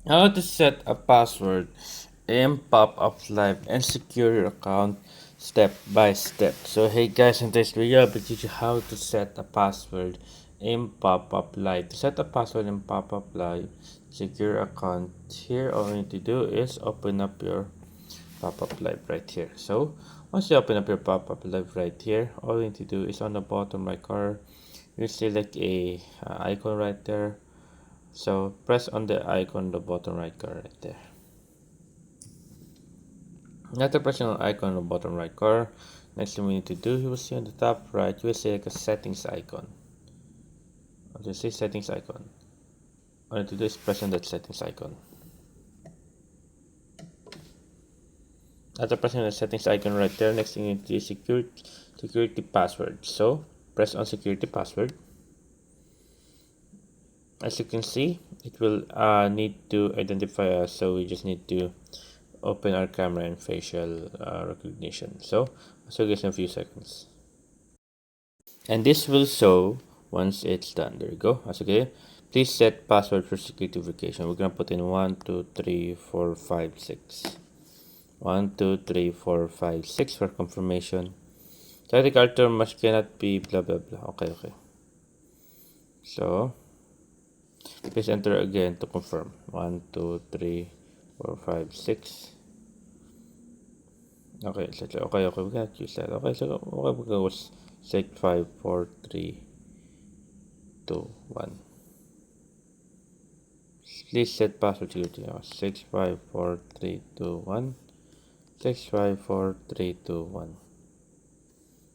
How to set a password in Pop-up Live and secure your account step by step. So hey guys, in this video I'll be teaching you how to set a password in Pop-up Live. To set a password in Pop-up Live, secure account, here all you need to do is open up your Pop-up Live right here. So once you open up your Pop-up Live right here, all you need to do is on the bottom right corner, you select a icon right there. So press on the icon on the bottom right corner right there. After pressing on the icon on the bottom right corner, next thing we need to do, you will see on the top right, you will select a settings icon. You see settings icon. All you need to do is press on that settings icon. After pressing the settings icon right there, next thing you need to do is security password. So press on security password. As you can see, it will need to identify us, so we just need to open our camera and facial recognition. So I'll show you guys in a few seconds. And this will show once it's done. There you go. That's okay. Please set password for security verification. We're gonna put in 1 2 3 4 5 6. 1 2 3 4 5 6 for confirmation. Static character must cannot be blah blah blah. Okay. So please enter again to confirm. 1 2 3 4 5 6. Okay, so okay, we got use that. Okay, so okay, we go 6 5 4 3 2 1. Please set password security. 6 5 4 3 2 1. 6 5 4 3 2 1.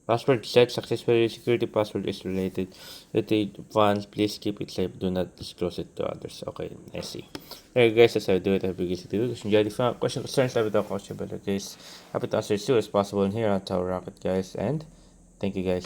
Password set successfully. Security password is related with the funds. Please keep it safe. Do not disclose it to others. Okay, I see. There guys, that's how I do it. I hope you guys do. If you enjoyed the question concerns, leave it down question below guys. Happy to answer as soon as possible in here on Tower Rocket guys. And thank you guys.